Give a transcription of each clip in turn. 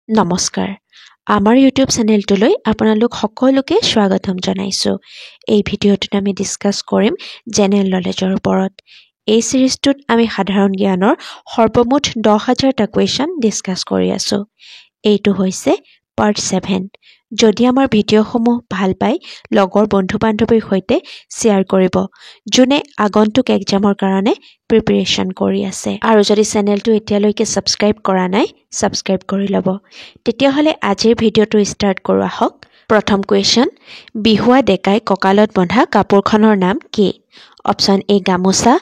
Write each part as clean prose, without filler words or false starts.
নমস্কাৰ আমাৰ ইউটিউব চেনেলটোলৈ আপোনালোক সকলোকে স্বাগতম জনাইছো এই ভিডিঅ'টোত আমি ডিসকাস কৰিম জেনাৰেল নলেজৰ ওপৰত এই সিৰিজটোত আমি সাধাৰণ জ্ঞানৰ সৰ্বমুঠ 10000টা কোৱেশ্চন ডিসকাস কৰি আছো এইটো হৈছে পাৰ্ট 7 যদি আমাৰ ভিডিঅ'সমূহ ভাল পায় লগৰ বন্ধু-বান্ধৱীৰ সৈতে শেয়াৰ কৰিব যোনে আগন্তুক এক্সামৰ কাৰণে প্ৰিপাৰেচন কৰি আছে আৰু যদি চেনেলটো এতিয়ালৈকে সাবস্ক্ৰাইব কৰা নাই সাবস্ক্ৰাইব কৰি লব তেতিয়া হলে আজিৰ ভিডিঅ'টো ষ্টাৰ্ট কৰো আহক প্ৰথম কোৱেশ্চন বিহুৱা ডেকাই ককালত বন্ধা কাপোৰখনৰ নাম কি অপচন এ গামোচা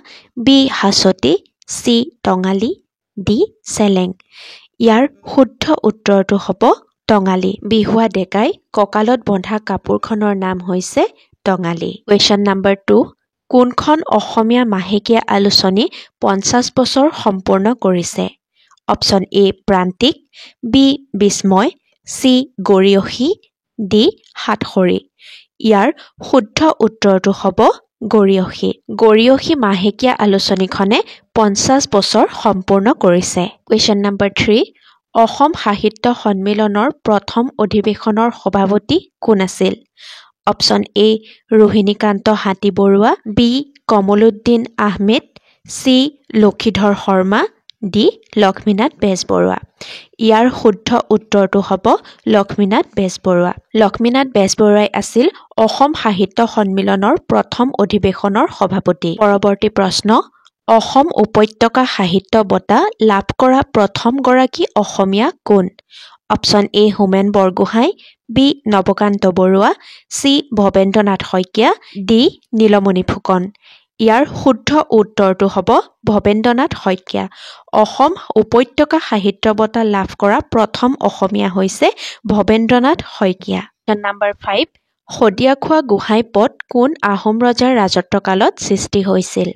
বি হাছটি সি টঙালি ডি চেলেং ইয়াৰ শুদ্ধ উত্তৰটো হ'ব টঙালি বিহুৱা ডেকাই ককালত বন্ধা কাপোৰখনৰ নাম হৈছে টঙালি কোৱেশ্চন নম্বৰ 2 কোনখন অসমীয়া মাহেকীয়া আলোচনী 50 বছৰ সম্পূৰ্ণ কৰিছে অপচন এ প্ৰান্তিক বি বিস্ময় সি গৰিয়সী ডি হাতখৰি ইয়াৰ শুদ্ধ উত্তৰটো হ'ব গৰিয়সী মাহেকীয়া আলোচনীখনে 50 বছৰ সম্পূৰ্ণ কৰিছে কোৱেশ্চন নম্বৰ 3 অসম সাহিত্য সন্মিলনৰ প্ৰথম অধিৱেশনৰ সভাপতি কোন আছিল অপচন এ ৰোহিণীকান্ত হাতীবৰুৱা বি কমলউদ্দিন আহমেদ সি লক্ষীধৰ শৰ্মা ডি লক্ষ্মীনাথ বেজবৰুৱা ইয়াৰ শুদ্ধ উত্তৰটো হ'ব লক্ষ্মীনাথ বেজবৰুৱাই আছিল অসম সাহিত্য সন্মিলনৰ প্ৰথম অধিৱেশনৰ সভাপতি পৰৱৰ্তী প্ৰশ্ন অসম উপত্যকা সাহিত্য বঁটা লাভ কৰা প্ৰথম গৰাকী অসমীয়া কোন অপচন এ হোমেন বৰগোহাঁই বি নৱকান্ত বৰুৱা সি ভৱেন্দ্ৰনাথ শইকীয়া ডি নীলমণি ফুকন ইয়াৰ শুদ্ধ উত্তৰটো হ'ব ভৱেন্দ্ৰনাথ শইকীয়া অসম উপত্যকা সাহিত্য বঁটা লাভ কৰা প্ৰথম অসমীয়া হৈছে ভৱেন্দ্ৰনাথ শইকীয়া নম্বৰ 5 শদিয়াখোৱা গোহাঁই পদ কোন আহোম ৰজাৰ ৰাজত্বকালত সৃষ্টি হৈছিল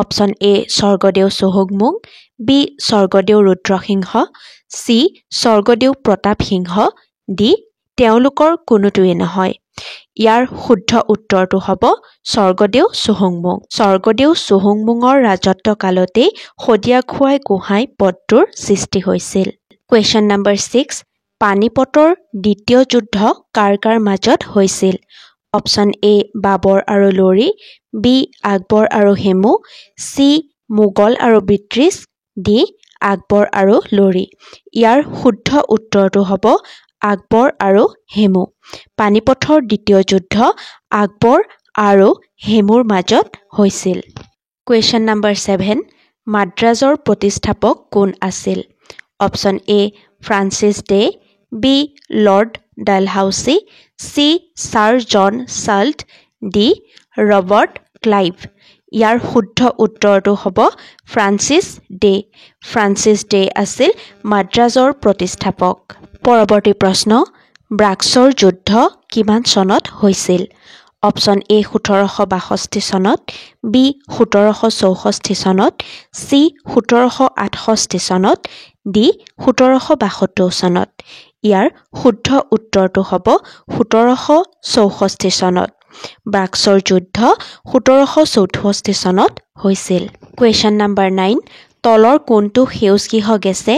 অপচন এ স্বৰ্গদেউ চহুংমুং বি স্বৰ্গদেউ ৰুদ্ৰসিংহ সি স্বৰ্গদেউ প্ৰতাপ সিংহ ডি তেওঁলোকৰ কোনোটোৱে নহয় ইয়াৰ শুদ্ধ উত্তৰটো হ'ব স্বৰ্গদেউ চহুংমুঙৰ ৰাজত্বকালতেই শদিয়াখোৱা গোহাঁই পদটোৰ সৃষ্টি হৈছিল কোৱেশ্চন নম্বৰ 6 পানিপতৰ দ্বিতীয় যুদ্ধ কাৰ মাজত হৈছিল অপচন এ বাবৰ আৰু লৰি বি আকবৰ আৰু হেমু সি মোগল আৰু ব্ৰিটিছ ডি আকবৰ আৰু লৰি ইয়াৰ শুদ্ধ উত্তৰটো হ'ব আকবৰ আৰু হেমু পানিপথৰ দ্বিতীয় যুদ্ধ আকবৰ আৰু হেমুৰ মাজত হৈছিল কোৱেশ্চন নম্বৰ 7 মাদ্ৰাজৰ প্ৰতিষ্ঠাপক কোন আছিল option A Francis Day B Lord Dalhousie C Sir John চাল্ট ডি ৰবাৰ্ট ক্লাইভ ইয়াৰ শুদ্ধ উত্তৰটো হ'ব ফ্ৰান্সিছ ডে আছিল মাদ্ৰাজৰ প্ৰতিষ্ঠাপক পৰৱৰ্তী প্ৰশ্ন ব্ৰাক্সৰ যুদ্ধ কিমান চনত হৈছিল অপচন এ 1762 চনত বি 1764 চনত চি 1768 চনত ডি 1772 চনত ইয়াৰ শুদ্ধ উত্তৰটো হ'ব 1764 চনত ব্ৰাক্সৰ যুদ্ধ 1764 চনত হৈছিল কোৱেশ্চন নম্বৰ 9 তলৰ কোনটো সেউজগৃহ গেছে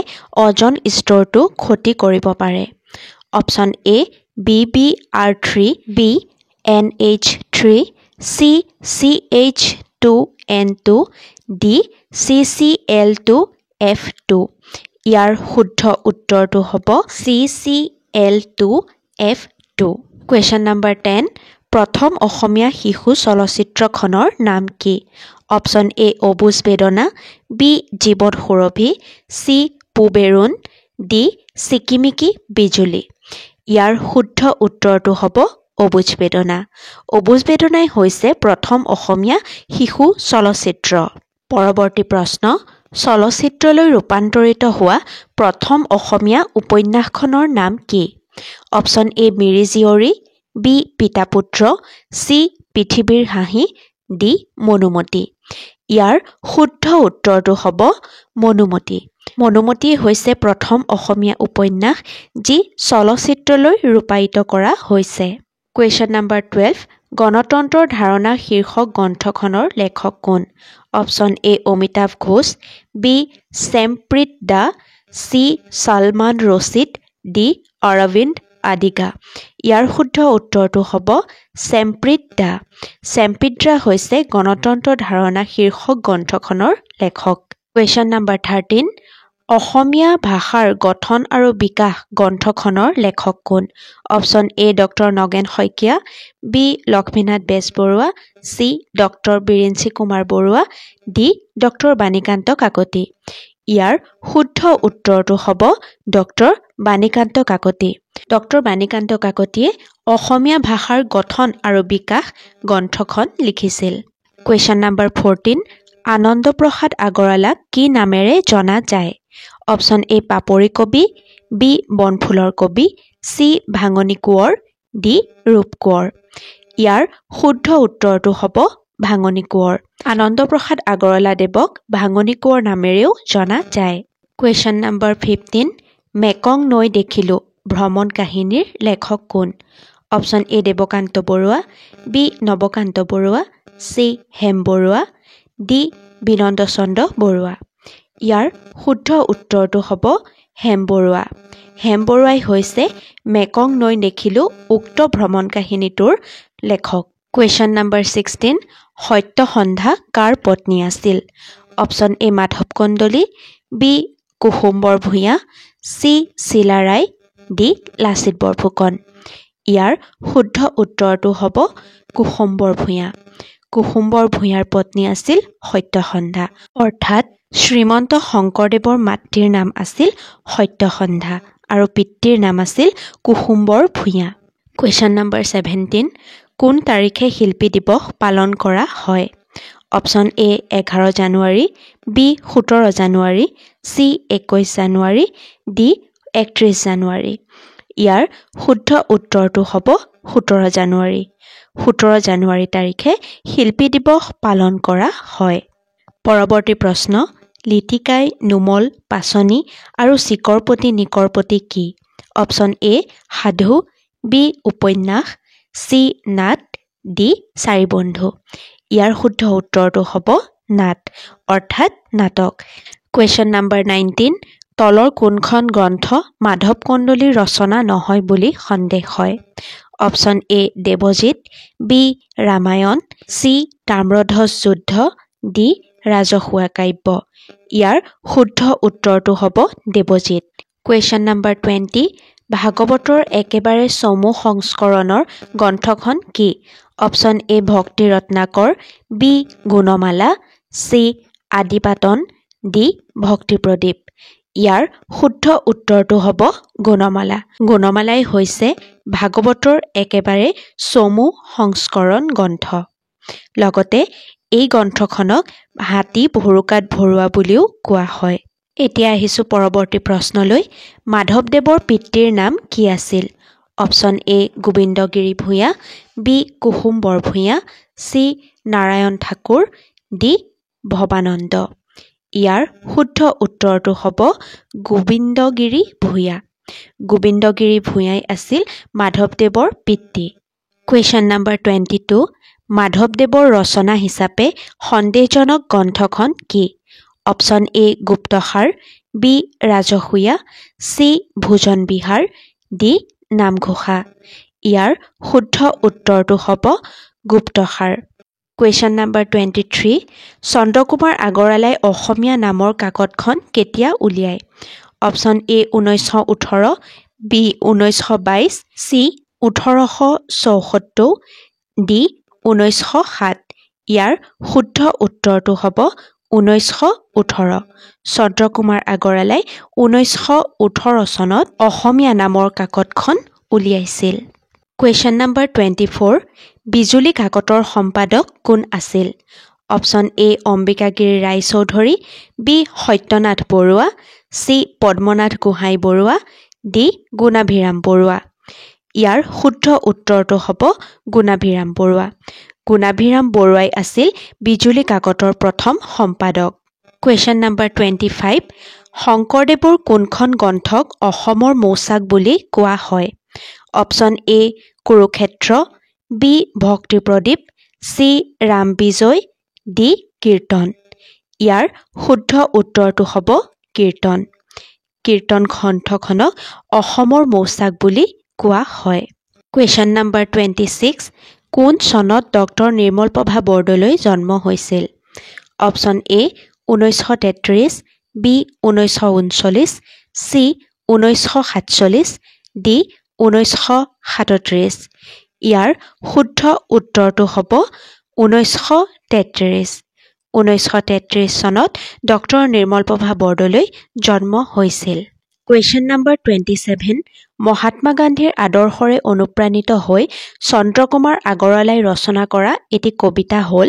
অজন স্তৰটো ক্ষতি কৰিব পাৰে option A BBR3 B NH3 C CH2N2 D CCl2F2 ইয়াৰ শুদ্ধ উত্তৰটো হ'ব CCl2F2 কোৱেশ্চন নম্বৰ 10 প্ৰথম অসমীয়া শিশু চলচ্চিত্ৰখনৰ নাম কি অপচন এ অবুজ বেদনা বি জীৱন সুৰভি চি পুবেৰুণ ডি চিকিমিকি বিজুলী ইয়াৰ শুদ্ধ উত্তৰটো হ'ব অবুজ বেদনাই হৈছে প্ৰথম অসমীয়া শিশু চলচ্চিত্ৰ পৰৱৰ্তী প্ৰশ্ন চলচ্চিত্ৰলৈ ৰূপান্তৰিত হোৱা প্ৰথম অসমীয়া উপন্যাসখনৰ নাম কি অপচন এ মিৰি জীয়ৰী বি পিতাপুত্ৰ চি পৃথিৱীৰ হাঁহি ডি মনুমতি ইয়াৰ শুদ্ধ উত্তৰটো হ'ব মনুমতি হৈছে প্ৰথম অসমীয়া উপন্যাস যি চলচ্চিত্ৰলৈ ৰূপায়িত কৰা হৈছে কোৱেশ্চন নম্বৰ 12 গণতন্ত্ৰৰ ধাৰণা শীৰ্ষক গ্ৰন্থখনৰ লেখক কোন অপচন এ অমিতাভ ঘোষ বি চেমপ্ৰীত দা চি সলমান ৰছিদ ডি অৰবিন্দ আদিগা। ইয়াৰ শুদ্ধ উত্তৰটো হ'ব চেম্প্ৰীত দা। চেম্প্ৰীত দা হৈছে গণতন্ত্ৰ ধাৰণা শীৰ্ষক গ্ৰন্থখনৰ লেখক। কুৱেশ্যন নম্বৰ 13, অসমীয়া ভাষাৰ গঠন আৰু বিকাশ গ্ৰন্থখনৰ লেখক কোন? Option A doctor Nagen Saikia, B Lakshminath Bezbaroa, C doctor Birinchi Kumar Barua, D doctor Banikanta Kakati. ইয়াৰ শুদ্ধ উত্তৰটো হ'ব ডক্টৰ বাণীকান্ত কাকতি। ডক্টৰ বাণীকান্ত কাকতিয়ে অসমীয়া ভাষাৰ গঠন আৰু বিকাশ গ্ৰন্থখন লিখিছিল। কুৱেশ্যন নম্বৰ 14, আনন্দ প্ৰসাদ আগৰৱালাক কি নামেৰে জনা যায়? অপশ্যন এ পাপৰি কবি, বি বনফুলৰ কবি, চি ভাঙনি কোঁৱৰ, ডি ৰূপ কোঁৱৰ। ইয়াৰ শুদ্ধ উত্তৰটো হ'ব ভাঙনি কোঁৱৰ। আনন্দ প্ৰসাদ আগৰৱালা দেৱক ভাঙনি কোঁৱৰ নামেৰেও জনা যায়। কুৱেশ্যন নম্বৰ 15, মেকং নৈ দেখিলো ভ্ৰমণ কাহিনীৰ লেখক কোন? Option A Devakanta Barua, B Nabakanta Barua, C Hem Barua, D Binanda Chandra Barua. ইয়াৰ শুদ্ধ উত্তৰটো হ'ব হেম বৰুৱা। হেম বৰুৱাই হৈছে মেকং নৈ দেখিলো উক্ত ভ্ৰমণ কাহিনীটোৰ লেখক। কুৱেশ্যন নম্বৰ 16, সত্যসন্ধা কাৰ পত্নী আছিল? Option A Madhav Kandali, B Kusumbar Bhuyan, C Sheela Roy, D Lachit Borphukan. ইয়াৰ শুদ্ধ উত্তৰটো হ'ব কুসুম্বৰ ভূঞা। কুসুম্বৰ ভূঞাৰ পত্নী আছিল সত্যসন্ধা, অৰ্থাৎ শ্ৰীমন্ত শংকৰদেৱৰ মাতৃৰ নাম আছিল সত্যসন্ধা আৰু পিতৃৰ নাম আছিল কুসুম্বৰ ভূঞা। কুৱেশ্যন নম্বৰ 17, কোন তাৰিখে শিল্পী দিৱস পালন কৰা হয়? অপশ্যন এ 11 জানুৱাৰী, বি 17 জানুৱাৰী, চি 21 জানুৱাৰী, ডি 31 জানুৱাৰী। ইয়াৰ শুদ্ধ উত্তৰটো হ'ব 17 জানুৱাৰী। 17 জানুৱাৰী তাৰিখে শিল্পী দিৱস পালন কৰা হয়। পৰৱৰ্তী প্ৰশ্ন, লিটিকাই, নুমল, পাচনি আৰু চিকৰপতি নিকৰপতি কি? অপশ্যন এ সাধু, বি উপন্যাস, চি নাট, ডি চাৰি বন্ধু। ইয়াৰ শুদ্ধ উত্তৰটো হ'ব নাট, অৰ্থাৎ নাটক। কুৱেশ্যন নম্বৰ 19, তলৰ কোনখন গ্ৰন্থ মাধৱ কন্দলীৰ ৰচনা নহয় বুলি সন্দেহ হয়? Option A Devajit, B Ramayan, C Tamradhwaj Yuddha, D ৰাজহুৱা কাব্য। ইয়াৰ শুদ্ধ উত্তৰটো হ'ব দেৱজিৎ। কুৱেশ্যন নম্বৰ 20, ভাগৱতৰ একেবাৰে চমু সংস্কৰণৰ গ্ৰন্থখন কি? অপশ্যন এ ভক্তি Ratnakar, B Gunamala, C আদিপাতন, D ভক্তি প্ৰদীপ। ইয়াৰ শুদ্ধ উত্তৰটো হ'ব গুণমালা। গুণমালাই হৈছে ভাগৱতৰ একেবাৰে চমু সংস্কৰণ গ্ৰন্থ। লগতে এই গ্ৰন্থখনক হাতী ভুৰুকাত ভৰোৱা বুলিও কোৱা হয়। এতিয়া আহিছোঁ পৰৱৰ্তী প্ৰশ্নলৈ। মাধৱদেৱৰ পিতৃৰ নাম কি আছিল? Option A Gobindagiri Bhuyan, B Kusumbar Bhuyan, C Narayan Thakur, D Bhabananda. ইয়াৰ শুদ্ধ উত্তৰটো হ'ব গোবিন্দগিৰি ভূঞা। গোবিন্দগিৰি ভূঞাই আছিল মাধৱদেৱৰ পিতৃ। কুৱেশ্যন নম্বৰ 22, মাধৱদেৱৰ ৰচনা হিচাপে সন্দেহজনক গ্ৰন্থখন কি? Option A গুপ্তসাৰ, B Rajasuya, C ভোজন বিহাৰ, ডি নামঘোষা। ইয়াৰ শুদ্ধ উত্তৰটো হ'ব গুপ্তসাৰ। কুৱেশ্যন নম্বৰ 23, চন্দ্ৰকুমাৰ আগৰৱালাই অসমীয়া নামৰ কাকতখন কেতিয়া উলিয়ায়? Option A 1918, B 1922, C 1874, D 1907। ইয়াৰ শুদ্ধ উত্তৰটো হ'ব 1918। চন্দ্ৰকুমাৰ আগৰৱালাই 1918 চনত অসমীয়া নামৰ কাকতখন উলিয়াইছিল। কুৱেশ্যন নম্বৰ 24, বিজুলী কাকতৰ সম্পাদক কোন আছিল? Option A Ambikagiri Raichoudhury, B Satyanath Barua, C Padmanath Gohain Barua, D Gunabhiram Barua. ইয়াৰ শুদ্ধ উত্তৰটো হ'ব গুণাভিৰাম বৰুৱা। গুণাভিৰাম বৰুৱাই আছিল বিজুলী কাকতৰ প্ৰথম সম্পাদক। কুৱেশ্যন নম্বৰ 25, শংকৰদেৱৰ কোনখন গ্ৰন্থক অসমৰ মৌচাক বুলি কোৱা হয়? অপশ্যন এ কুৰুক্ষেত্ৰ, বি ভক্তি প্ৰদীপ, চি ৰাম বিজয়, ডি কীৰ্তন। ইয়াৰ শুদ্ধ উত্তৰটো হ'ব কীৰ্তন। কীৰ্তন গ্ৰন্থখনক অসমৰ মৌচাক বুলি কোৱা হয়। কুৱেশ্যন নম্বৰ 26 কোন চনত ডক্টৰ নিৰ্মলপ্ৰভা বৰদলৈ জন্ম হৈছিল? Option A 1933, B 1939, C 1947, D 1937। ইয়াৰ শুদ্ধ উত্তৰটো হ'ব 1933। 1933 চনত ডক্টৰ নিৰ্মলপ্ৰভা বৰদলৈ জন্ম হৈছিল। কুৱেশ্যন নম্বৰ 27 মহাত্মা গান্ধীৰ আদৰ্শৰে অনুপ্ৰাণিত হৈ চন্দ্ৰকুমাৰ আগৰৱালাই ৰচনা কৰা এটি কবিতা হ'ল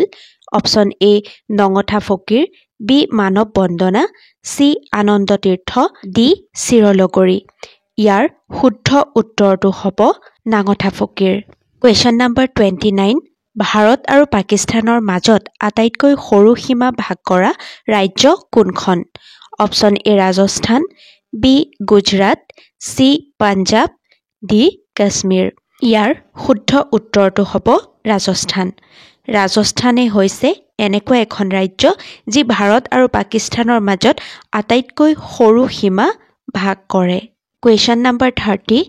অপশ্যন এ নঙঠা ফকীৰ, বি মানৱ বন্দনা, চি আনন্দ তীৰ্থ, ডি চিৰলগৰী। ইয়াৰ শুদ্ধ উত্তৰটো হ'ব নাঙঠা ফকীৰ। কুৱেশ্যন নম্বৰ 29 ভাৰত আৰু পাকিস্তানৰ মাজত আটাইতকৈ সৰু সীমা ভাগ কৰা ৰাজ্য কোনখন? Option A Rajasthan, B Gujarat, C Punjab, D Kashmir. ইয়াৰ শুদ্ধ উত্তৰটো হ'ব ৰাজস্থান। ৰাজস্থানেই হৈছে এনেকুৱা এখন ৰাজ্য যি ভাৰত আৰু পাকিস্তানৰ মাজত আটাইতকৈ সৰু সীমা ভাগ কৰে। Question number 30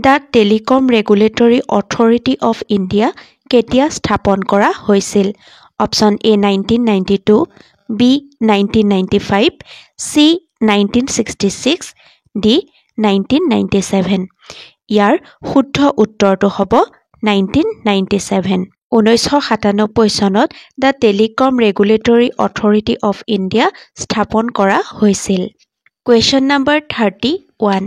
the telecom regulatory authority of India কেতিয়া স্থাপন কৰা হৈছিল? Option A 1992, B 1995, C 1966, D 1997। ইয়াৰ শুদ্ধ উত্তৰটো হ'ব 1997। 1997 চনত the telecom regulatory authority of India স্থাপন কৰা হৈছিল। কুৱেশ্যন নম্বৰ 31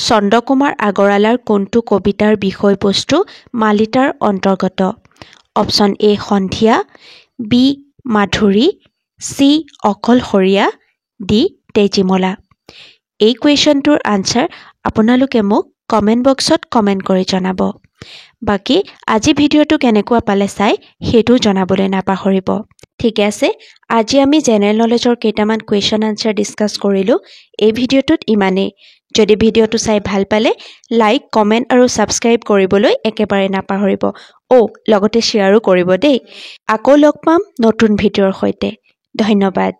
চন্দ্ৰকুমাৰ আগৰৱালাৰ কোনটো কবিতাৰ বিষয়বস্তু মালিতাৰ অন্তৰ্গত? অপশ্যন এ সন্ধিয়া, বি মাধুৰী, চি অকলশৰীয়া, ডি তেজীমলা। এই কুৱেশ্যনটোৰ আনচাৰ আপোনালোকে মোক কমেণ্ট বক্সত কমেণ্ট কৰি জনাব। বাকী আজি ভিডিঅ'টো কেনেকুৱা পালে চাই সেইটো জনাবলৈ নাপাহৰিব। ঠিকে আছে, আজি আমি জেনেৰেল নলেজৰ কেইটামান কুৱেশ্যন আনচাৰ ডিছকাছ কৰিলোঁ। এই ভিডিঅ'টোত ইমানেই। যদি ভিডিঅ'টো চাই ভাল পালে লাইক, কমেণ্ট আৰু ছাবস্ক্ৰাইব কৰিবলৈ একেবাৰে নাপাহৰিব। লগতে শ্বেয়াৰো কৰিব দেই। আকৌ লগ পাম নতুন ভিডিঅ'ৰ সৈতে। ধন্যবাদ।